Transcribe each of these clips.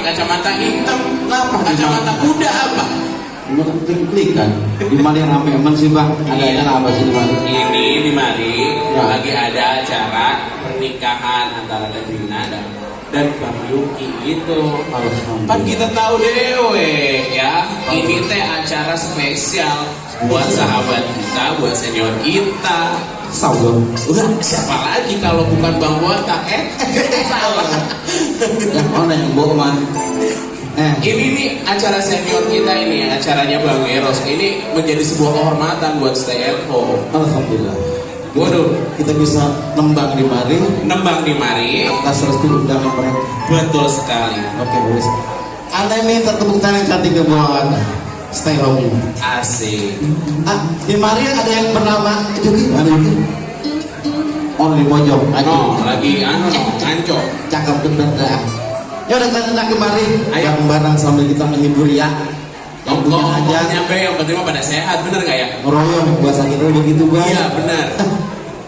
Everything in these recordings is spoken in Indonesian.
Kacamata hitam, Kenapa? kacamata kuda apa? Ini kan klik kan. Di mana yang rame eman sih bang? Ada apa sih di mana? Ini di mari Ya. lagi ada acara pernikahan antara Davina dan Bang Yuki gitu. Kan kita tahu dewe ya, ini teh acara spesial buat sahabat kita, buat senior kita. Saudara. Udah siapa lagi kalau bukan Bang Botak? Salah. Yang mana yang bawa mah? Ini nih acara senior kita ini, acaranya Bang Eros. Ini menjadi sebuah kehormatan buat Stay at Home. Alhamdulillah. Waduh, Kita bisa nembang di mari nembang di mari. atas restu undangan mereka. Betul sekali. Oke, boleh. Anda minta tepuk tangan cantik buat Stay Home ini. Asik. Di mari ada yang bernama itu gimana itu? Oh, di pojok. Oh, lagi ngancok. Cakep bener dah. Ya udah kita kemari. Ayo. Bareng sambil kita menghibur ya. Yang punya Oh, hajat. nyampe yang penting mah pada sehat, bener nggak ya? Ngeroyong bahasa kita begitu bang. Iya, benar.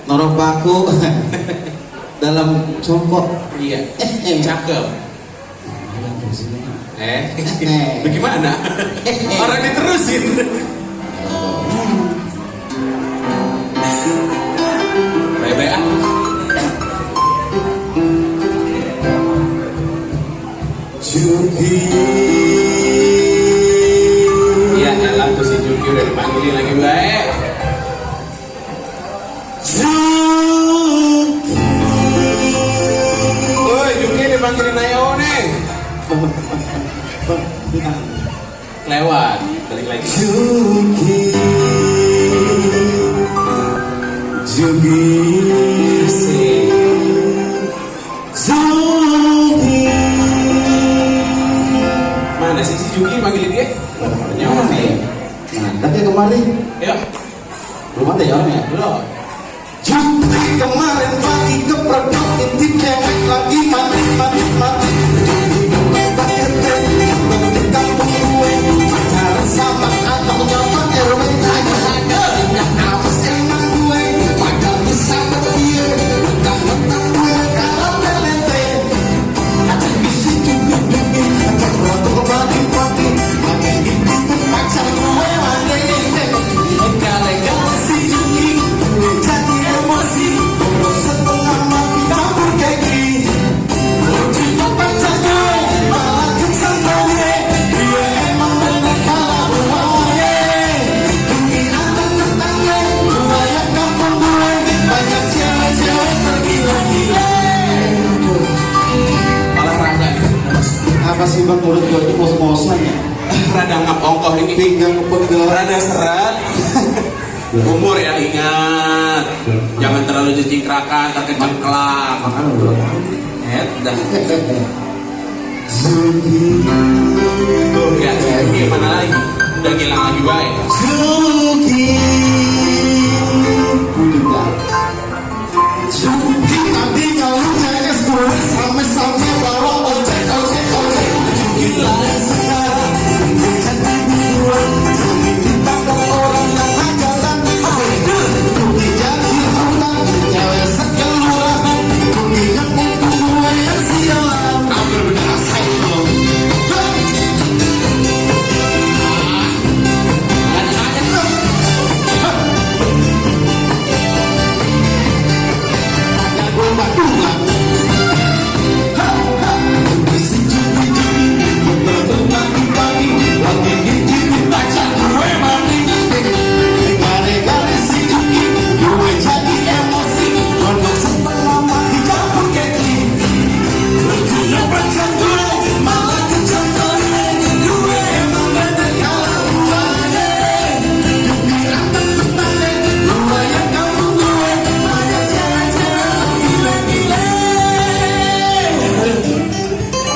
Norok paku dalam congkok. Iya. Cakep. Bagaimana? Orang diterusin. Bye-bye ah. Iya, elah tuh si Juki udah dipanggilin lagi baik. Woi, Juki dipanggilin ayo nih. Lewat, balik lagi. Asik. Mana sih si Juki panggilin dia? Nyawa nih. Nanti kemari. Ya, Belum ada ya orangnya. belum. Juki kemarin pagi kepredok intip cewek lagi mati. Di kampung gue pacaran sama atau nyaman RW aja. Awas emang gue padahal bisa berpikir mentang-mentang gue kalau melete. Ada bisi juki ada roto pagi-pagi lagi dipikir pacar gue wanita. Gara-gara si Juki gue jadi emosi. Ngomong setengah mati campur kaki. Cinta pacar gue malah kencang gue. Dia emang bener kalau gue. Demi anak tetangga gue yang kampung gue. Banyak cewek-cewek tergila-gila. Olahraga nih. Apa sih bang mulut gue itu ngos-ngosan ya? Rada ngap ongkoh ini. Pinggang pegel. Rada seret. Umur ya ingat. Jangan terlalu jejingkrakan, terkecengklak. Makanya bro. Dah. Tuh ya, ini mana lagi? Udah ngilang lagi baik. Zuki juga Zuki tadinya lu CS gue sampai bawa ojek gila sekarang gue jadi buruan jadi ditangkap orang yang ngajalan Zuki jadi hutang cewek sekelurahan Zuki yang mumpung gue yang sialan hampir bener sayang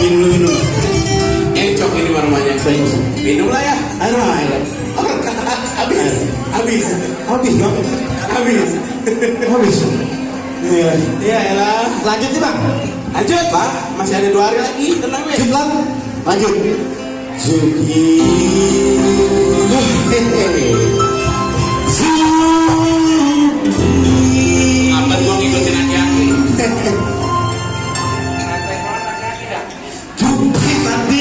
minum. Encok ini warnanya. Minum lah ya. Ayo. Habis. Ya elah. Lanjut nih bang. Lanjut Pak, masih ada 2 hari lagi. Tenang ya. Jumlah. Lanjut. Zuki. Apa gua ngikutin aki-aki? Zuki tadi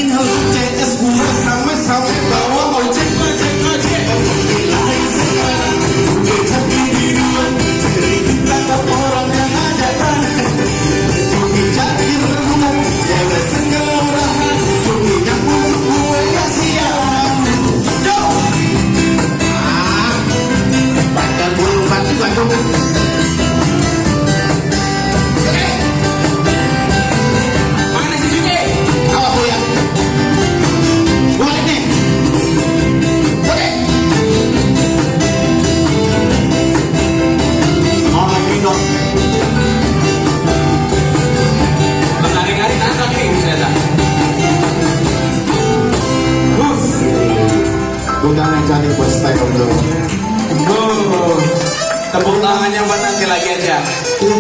lagi aja.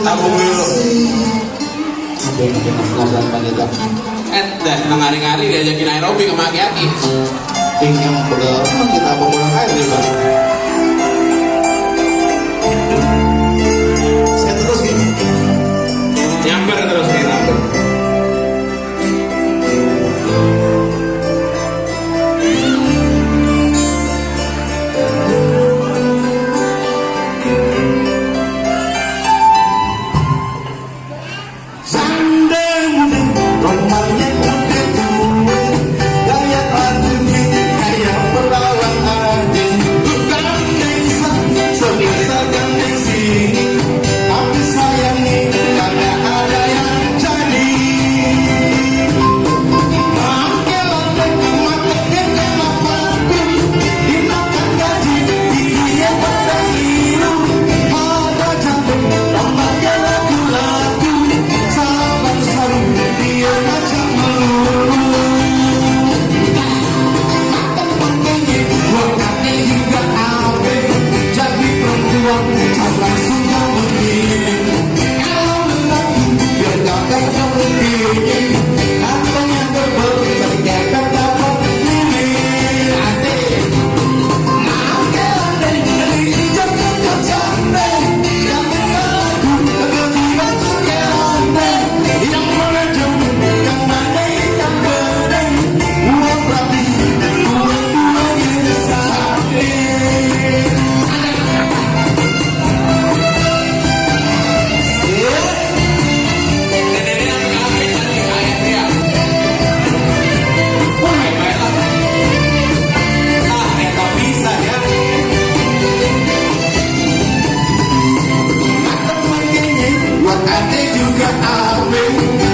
Tabung dulu. Ngobrol panjang. Dah ngari-ngari diajakin aerobik sama aki-aki. Yang berapa kita mengulang air nih bang? Saya terus gini. Nyamper terus nih, nyamper. Tapi sayangnya kagak ada yang jadi. Buat ate juga awe.